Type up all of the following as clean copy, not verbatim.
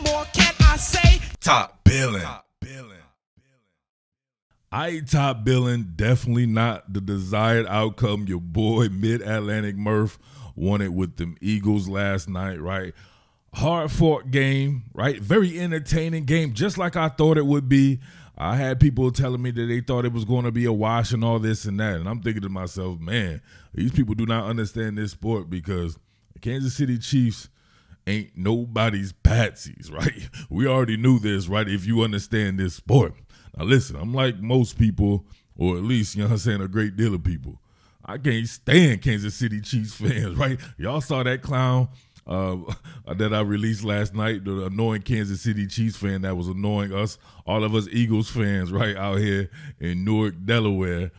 more can I say? Top Billin. Top Billin, definitely not the desired outcome your boy Mid-Atlantic Murf wanted with them Eagles last night, right? Hard-fought game, right? Very entertaining game, just like I thought it would be. I had people telling me that they thought it was going to be a wash and all this and that, and I'm thinking to myself, man, these people do not understand this sport because the Kansas City Chiefs ain't nobody's patsies, right? We already knew this, right, if you understand this sport. Now, listen, I'm like most people, or at least, you know what I'm saying, a great deal of people. I can't stand Kansas City Chiefs fans, right? Y'all saw that clown that I released last night, the annoying Kansas City Chiefs fan that was annoying us, all of us Eagles fans, right, out here in Newark, Delaware.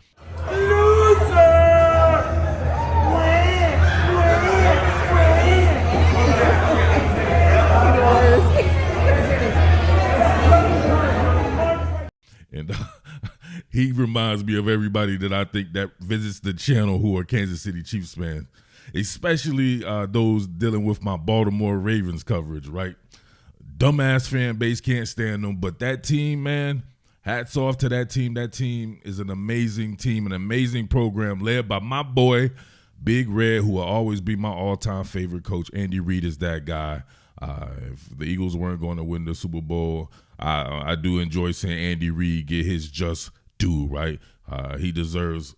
And he reminds me of everybody that I think that visits the channel who are Kansas City Chiefs fans, especially those dealing with my Baltimore Ravens coverage, right? Dumbass fan base can't stand them, but that team, man, hats off to that team. That team is an amazing team, an amazing program led by my boy, Big Red, who will always be my all-time favorite coach. Andy Reid is that guy. If the Eagles weren't going to win the Super Bowl, I do enjoy seeing Andy Reid get his just due, right? He deserves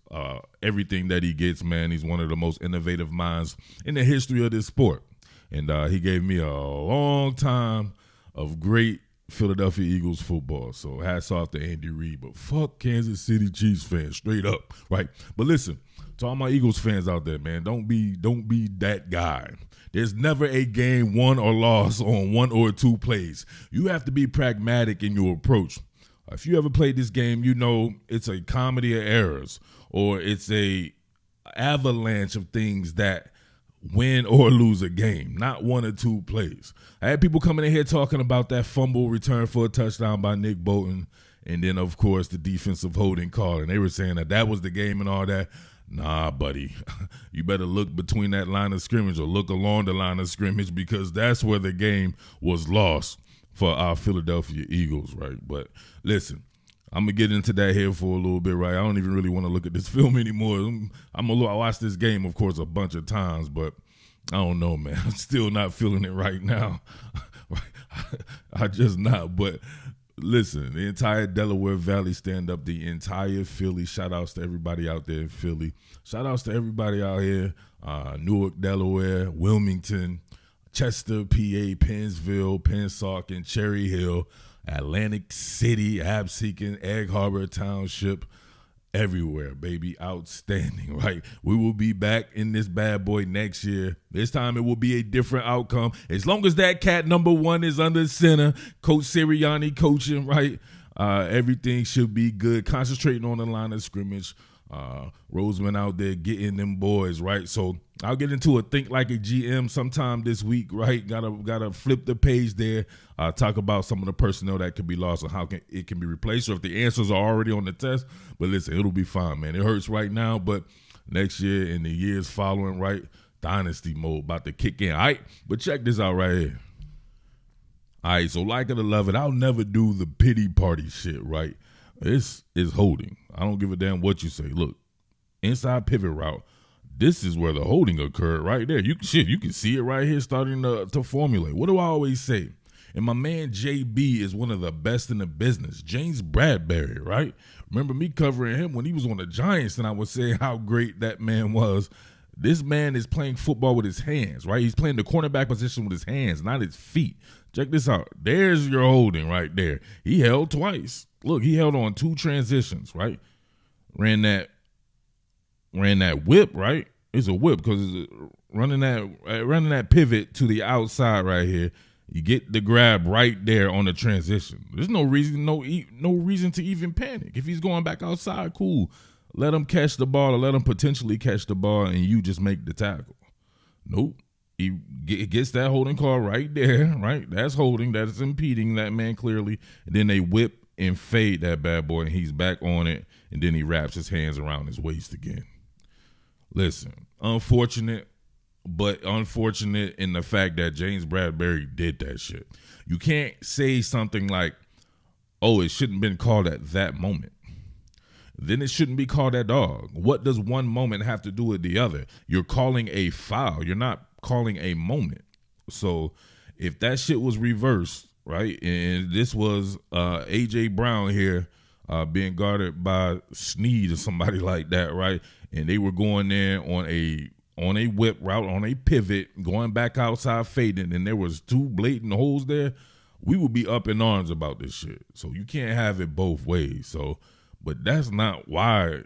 everything that he gets, man. He's one of the most innovative minds in the history of this sport. And he gave me a long time of great Philadephia Eagles football. So hats off to Andy Reid. But fuck Kansas City Chiefs fans, straight up, right? But listen, to all my Eagles fans out there, man, don't be that guy. There's never a game won or lost on one or two plays. You have to be pragmatic in your approach. If you ever played this game, you know it's a comedy of errors, or it's a avalanche of things that win or lose a game, not one or two plays. I had people coming in here talking about that fumble return for a touchdown by Nick Bolton, and then, of course, the defensive holding call, and they were saying that was the game and all that. Nah, buddy, you better look between that line of scrimmage or look along the line of scrimmage, because that's where the game was lost for our Philadephia Eagles, right? But listen, I'm going to get into that here for a little bit, right? I don't even really want to look at this film anymore. I watched this game, of course, a bunch of times, but I don't know, man. I'm still not feeling it right now. I just not, but listen, the entire Delaware Valley stand up, the entire Philly. Shout outs to everybody out there in Philly. Shout outs to everybody out here, Newark, Delaware, Wilmington, Chester, PA, Pennsville, Pennsauken, Cherry Hill, Atlantic City, Absecon, Egg Harbor Township, everywhere, baby. Outstanding, right? We will be back in this bad boy next year. This time it will be a different outcome. As long as that cat number one is under center, Coach Sirianni coaching, right? Everything should be good. Concentrating on the line of scrimmage. Roseman out there getting them boys, right? So I'll get into a Think Like a GM sometime this week, right? Gotta flip the page there. Talk about some of the personnel that could be lost and how it can be replaced, or if the answers are already on the test. But listen, it'll be fine, man. It hurts right now, but next year and the years following, right? Dynasty mode about to kick in. All right, but check this out right here. All right, so like it or love it, I'll never do the pity party shit, right? This is holding. I don't give a damn what you say. Look, inside pivot route, this is where the holding occurred right there. You can see it right here starting to formulate. What do I always say? And my man JB is one of the best in the business. James Bradbury, right? Remember me covering him when he was on the Giants, and I was saying how great that man was. This man is playing football with his hands, right? He's playing the cornerback position with his hands, not his feet. Check this out. There's your holding right there. He held twice. Look, he held on two transitions, right? Ran that whip, right? It's a whip because it's running that pivot to the outside right here. You get the grab right there on the transition. There's no reason to even panic. If he's going back outside, cool. Let him catch the ball or let him potentially catch the ball and you just make the tackle. Nope. He gets that holding call right there, right? That's holding. That's impeding that man clearly. And then they whip and fade that bad boy, and he's back on it, and then he wraps his hands around his waist again. Listen, unfortunate, but unfortunate in the fact that James Bradbury did that shit. You can't say something like, oh, it shouldn't have been called at that moment. Then it shouldn't be called that dog. What does one moment have to do with the other? You're calling a foul. You're not calling a moment. So if that shit was reversed, right, and this was A.J. Brown here being guarded by Snead or somebody like that, right, and they were going there on a whip route, on a pivot, going back outside fading, and there was two blatant holes there, we would be up in arms about this shit. So you can't have it both ways. So, but that's not why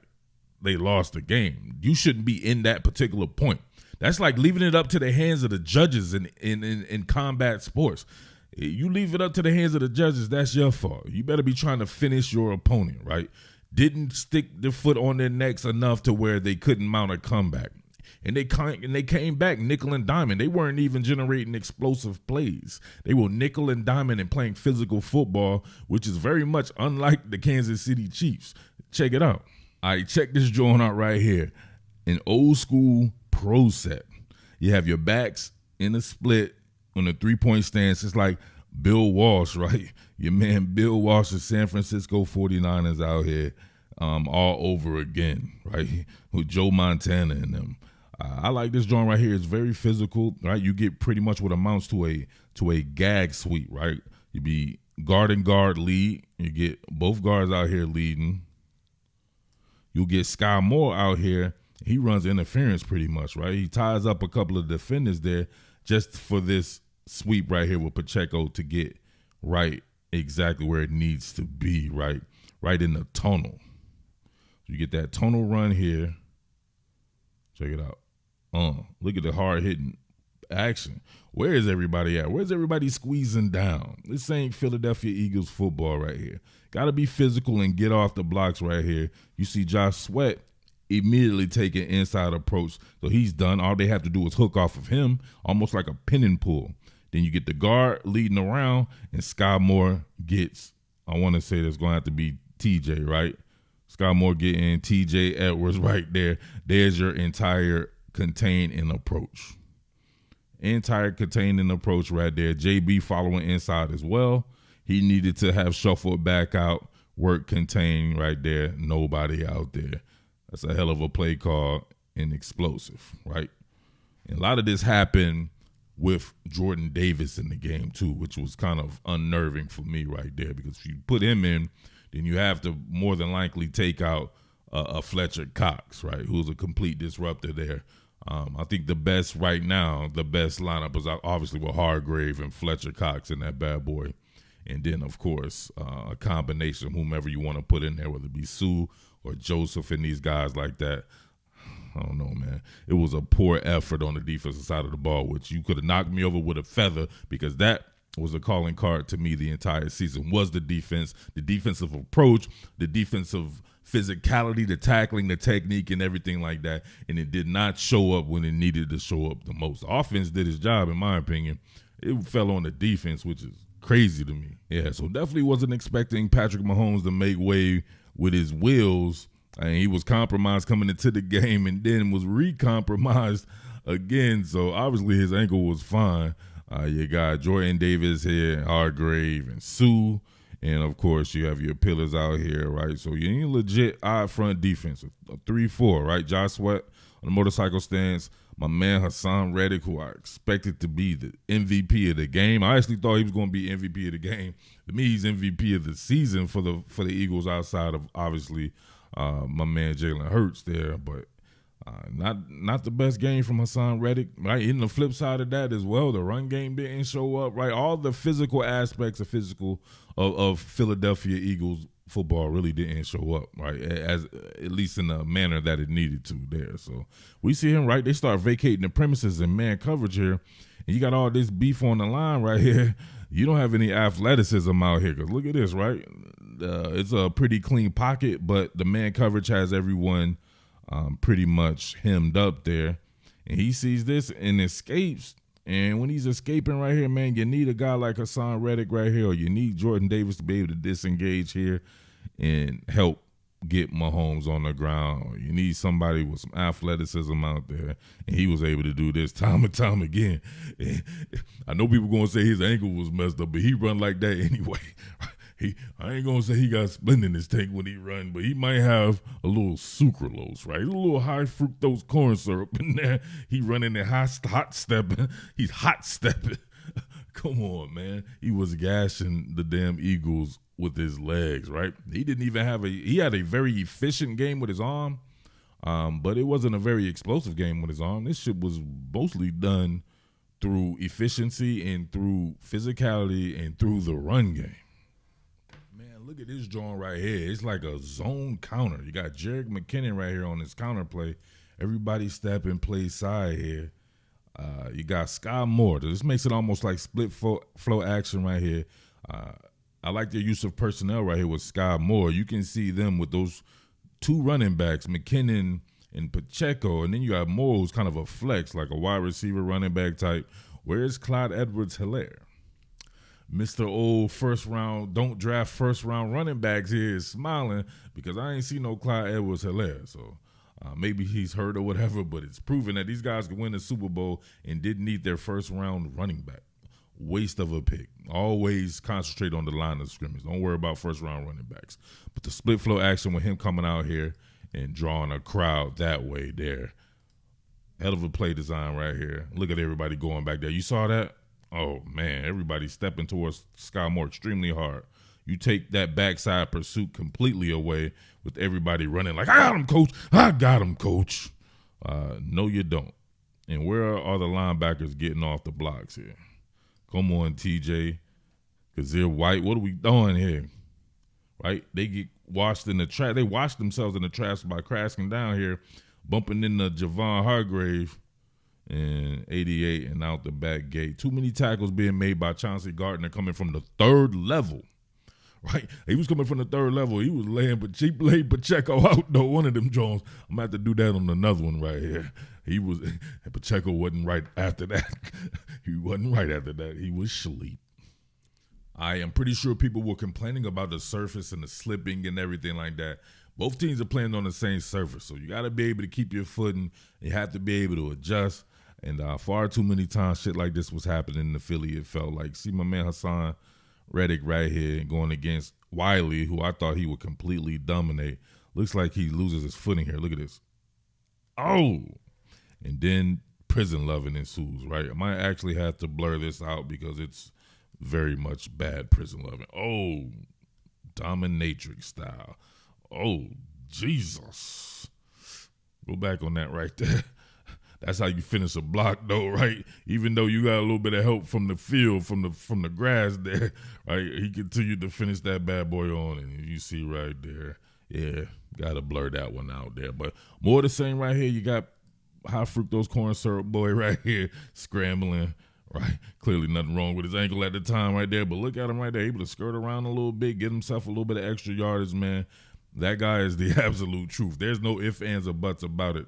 they lost the game. You shouldn't be in that particular point. That's like leaving it up to the hands of the judges in combat sports. You leave it up to the hands of the judges, that's your fault. You better be trying to finish your opponent, right? Didn't stick their foot on their necks enough to where they couldn't mount a comeback. And they came back nickel and diamond. They weren't even generating explosive plays. They were nickel and diamond and playing physical football, which is very much unlike the Kansas City Chiefs. Check it out. All right, check this joint out right here. An old school pro set. You have your backs in a split on a three-point stance. It's like Bill Walsh, right? Your man Bill Walsh, the San Francisco 49ers out here all over again, right? With Joe Montana and them. I like this joint right here. It's very physical, right? You get pretty much what amounts to a gag sweep, right? You be guard and guard lead. You get both guards out here leading. You'll get Sky Moore out here. He runs interference pretty much, right? He ties up a couple of defenders there just for this sweep right here with Pacheco to get right exactly where it needs to be, right? Right in the tunnel. You get that tunnel run here. Check it out. Look at the hard-hitting action. Where is everybody at? Where's everybody squeezing down? This ain't Philadephia Eagles football right here. Got to be physical and get off the blocks right here. You see Josh Sweat immediately take an inside approach. So he's done. All they have to do is hook off of him, almost like a pin and pull. Then you get the guard leading around, and Sky Moore gets, I want to say that's going to have to be TJ, right? Sky Moore getting TJ Edwards right there. There's your entire contain and approach. Entire contain and approach right there. JB following inside as well. He needed to have shuffled back out, work contain right there. Nobody out there. That's a hell of a play call and explosive, right? And a lot of this happened with Jordan Davis in the game too, which was kind of unnerving for me right there, because if you put him in, then you have to more than likely take out a Fletcher Cox, right, who's a complete disruptor there. I think the best right now, the best lineup is obviously with Hargrave and Fletcher Cox in that bad boy. And then, of course, a combination of whomever you want to put in there, whether it be Sue or Joseph and these guys like that. I don't know, man. It was a poor effort on the defensive side of the ball, which you could have knocked me over with a feather, because that was a calling card to me the entire season, was the defense, the defensive approach, the defensive physicality, the tackling, the technique, and everything like that. And it did not show up when it needed to show up the most. The offense did its job, in my opinion. It fell on the defense, which is crazy to me. Yeah, so definitely wasn't expecting Patrick Mahomes to make way with his wheels. And he was compromised coming into the game and then was re-compromised again. So obviously his ankle was fine. You got Jordan Davis here, Hargrave, and Sue. And, of course, you have your pillars out here, right? So you need legit odd front defense, a 3-4, right? Josh Sweat on the motorcycle stance. My man Hassan Reddick, who I expected to be the MVP of the game. I actually thought he was going to be MVP of the game. To me, he's MVP of the season for the Eagles, outside of, obviously, my man Jalen Hurts there. But not the best game from Hassan Reddick, right? In the flip side of that as well, the run game didn't show up, right? All the physical aspects of Philadephia Eagles football really didn't show up, right? At least in the manner that it needed to there. So we see him, right? They start vacating the premises in man coverage here, and you got all this beef on the line right here. You don't have any athleticism out here, because look at this, right? It's a pretty clean pocket, but the man coverage has everyone pretty much hemmed up there. And he sees this and escapes. And when he's escaping right here, man, you need a guy like Hassan Reddick right here, or you need Jordan Davis to be able to disengage here and help get Mahomes on the ground. You need somebody with some athleticism out there, and he was able to do this time and time again. And I know people going to say his ankle was messed up, but he run like that anyway. I ain't going to say he got splint in his tank when he run, but he might have a little sucralose, right? A little high fructose corn syrup in there. He running there hot stepping. He's hot stepping. Come on, man. He was gashing the damn Eagles with his legs, right? He didn't even have he had a very efficient game with his arm, but it wasn't a very explosive game with his arm. This shit was mostly done through efficiency and through physicality and through the run game. Man, look at this joint right here. It's like a zone counter. You got Jerick McKinnon right here on this counter play. Everybody step and play side here. You got Sky Moore. This makes it almost like split flow action right here. I like their use of personnel right here with Sky Moore. You can see them with those two running backs, McKinnon and Pacheco, and then you have Moore, who's kind of a flex, like a wide receiver running back type. Where's Clyde Edwards-Helaire? Mr. Old first round, don't draft first round running backs here is smiling because I ain't see no Clyde Edwards-Helaire. So maybe he's hurt or whatever, but it's proven that these guys could win the Super Bowl and didn't need their first round running back. Waste of a pick. Always concentrate on the line of scrimmage. Don't worry about first round running backs. But the split flow action with him coming out here and drawing a crowd that way there. Hell of a play design right here. Look at everybody going back there. You saw that? Oh, man. Everybody stepping towards Sky Moore extremely hard. You take that backside pursuit completely away with everybody running like, I got him, coach. I got him, coach. No, you don't. And where are the linebackers getting off the blocks here? Come on, TJ. Kazir White, what are we doing here? Right? They get washed in the trash. They wash themselves in the trash by crashing down here, bumping into Javon Hargrave and 88 and out the back gate. Too many tackles being made by Chauncey Gardner coming from the third level. Right? He was coming from the third level. He was laying, but he laid Pacheco out, though, one of them Jones. I'm going to have to do that on another one right here. Pacheco wasn't right after that. He wasn't right after that. He was asleep. I am pretty sure people were complaining about the surface and the slipping and everything like that. Both teams are playing on the same surface, so you got to be able to keep your footing. You have to be able to adjust. And far too many times shit like this was happening in the Philly, it felt like. See my man Hassan Reddick right here going against Wiley, who I thought he would completely dominate. Looks like he loses his footing here. Look at this. Oh! And then prison loving ensues, right? I might actually have to blur this out because it's very much bad prison loving. Oh, dominatrix style. Oh, Jesus. Go back on that right there. That's how you finish a block, though, right? Even though you got a little bit of help from the field, from the grass there, right? He continued to finish that bad boy on, and you see right there. Yeah, got to blur that one out there. But more the same right here. You got high fructose corn syrup boy right here scrambling, right? Clearly nothing wrong with his ankle at the time right there, but look at him right there, able to skirt around a little bit, get himself a little bit of extra yardage, man. That guy is the absolute truth. There's no ifs, ands, or buts about it.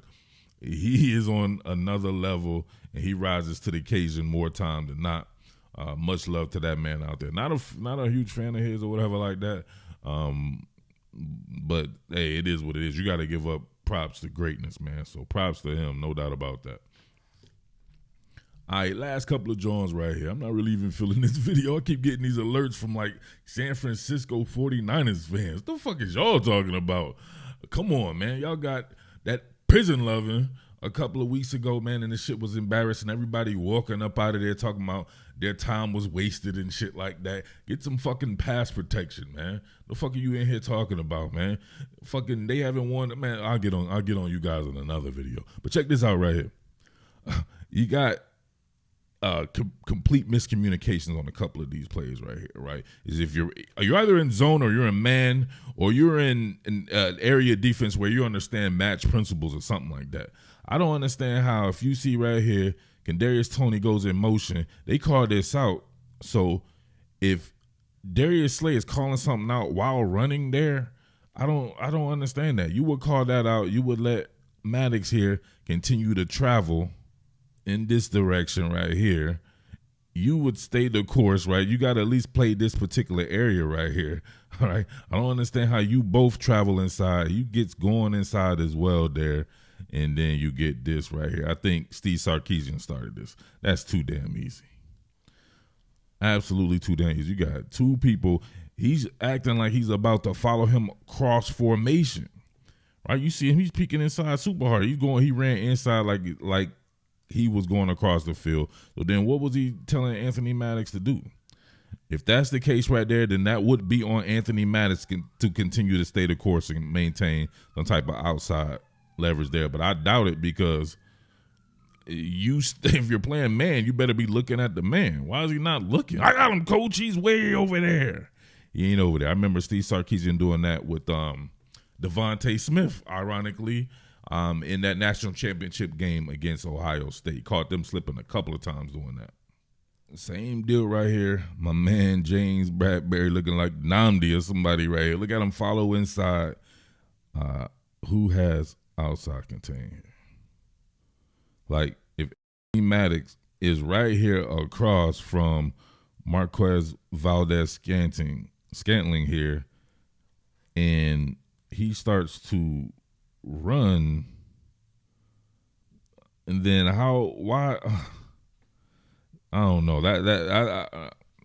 He is on another level, and he rises to the occasion more time than not. Much love to that man out there. Not a huge fan of his or whatever like that, but, hey, it is what it is. You got to give up props to greatness, man. So props to him, no doubt about that. All right, last couple of Johns right here. I'm not really even feeling this video. I keep getting these alerts from, like, San Francisco 49ers fans. What the fuck is y'all talking about? Come on, man. Y'all got that prison loving a couple of weeks ago, man, and this shit was embarrassing. Everybody walking up out of there talking about their time was wasted and shit like that. Get some fucking pass protection, man. The fuck are you in here talking about, man? Fucking, they haven't won. Man, I'll get on you guys in another video. But check this out right here. You got complete miscommunications on a couple of these plays right here, right? Is if you're either in zone or you're in man or you're in an area defense where you understand match principles or something like that. I don't understand how if you see right here, Kadarius Toney goes in motion, they call this out. So if Darius Slay is calling something out while running there, I don't understand that. You would call that out. You would let Maddox here continue to travel in this direction right here. you would stay the course, right? You got to at least play this particular area right here, all right? I don't understand how you both travel inside. You get going inside as well there, and then you get this right here. I think Steve Sarkisian started this. That's too damn easy. Absolutely too damn easy. You got two people. He's acting like he's about to follow him cross formation, right? You see him. He's peeking inside super hard. He ran inside like he was going across the field. So then what was he telling Anthony Maddox to do? If that's the case right there, then that would be on Anthony Maddox to continue to stay the course and maintain some type of outside leverage there. But I doubt it, because if you're playing man, you better be looking at the man. Why is he not looking? I got him, coach. He's way over there. He ain't over there. I remember Steve Sarkisian doing that with Devontae Smith, ironically, in that national championship game against Ohio State. Caught them slipping a couple of times doing that. Same deal right here. My man James Bradbury looking like Namdi or somebody right here. Look at him follow inside. Who has outside contain here? Like, if Maddox is right here across from Marquez Valdes-Scantling here, and he starts to run, and then why I don't know,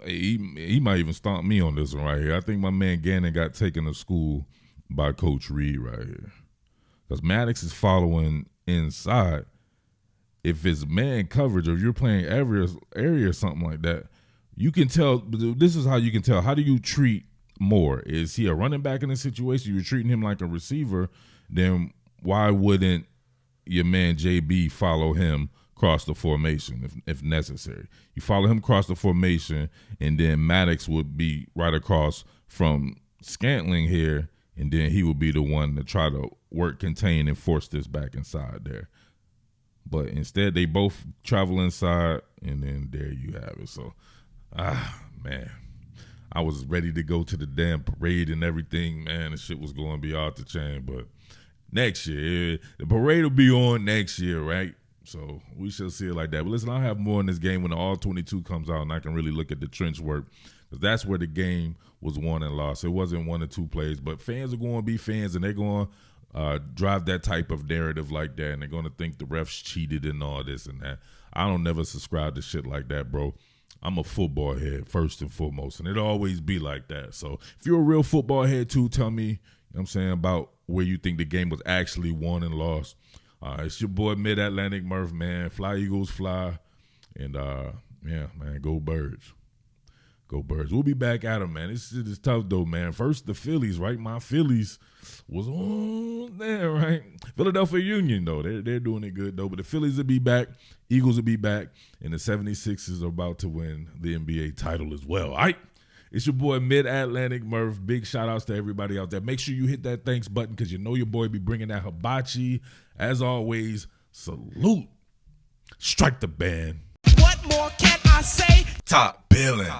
he might even stomp me on this one right here. I think my man Gannon got taken to school by Coach Reed right here, because Maddox is following inside. If it's man coverage, or if you're playing area or something like that, you can tell. This is how you can tell. How do you treat more? Is he a running back in this situation? You're treating him like a receiver. Then why wouldn't your man JB follow him cross the formation if necessary? You follow him across the formation, and then Maddox would be right across from Scantling here, and then he would be the one to try to work, contain, and force this back inside there. But instead, they both travel inside, and then there you have it. So, man, I was ready to go to the damn parade and everything, man. The shit was going to be off the chain. But next year, the parade will be on next year, right? So we shall see it like that. But listen, I'll have more in this game when the All-22 comes out, and I can really look at the trench work, because that's where the game was won and lost. It wasn't 1 or 2 plays, but fans are going to be fans, and they're going to drive that type of narrative like that, and they're going to think the refs cheated and all this and that. I don't never subscribe to shit like that, bro. I'm a football head first and foremost, and it'll always be like that. So if you're a real football head too, tell me, you know what I'm saying, about where you think the game was actually won and lost. It's your boy Mid-Atlantic Murf, man. Fly Eagles fly. And, yeah, man, go Birds. Go Birds. We'll be back at them, man. This shit is tough, though, man. First, the Phillies, right? My Phillies was on there, right? Philadephia Union, though. They're doing it good, though. But the Phillies will be back. Eagles will be back. And the 76ers are about to win the NBA title as well. All right? It's your boy Mid-Atlantic Murf. Big shout-outs to everybody out there. Make sure you hit that thanks button, because you know your boy be bringing that hibachi. As always, salute. Strike the band. What more can I say? Top Billin.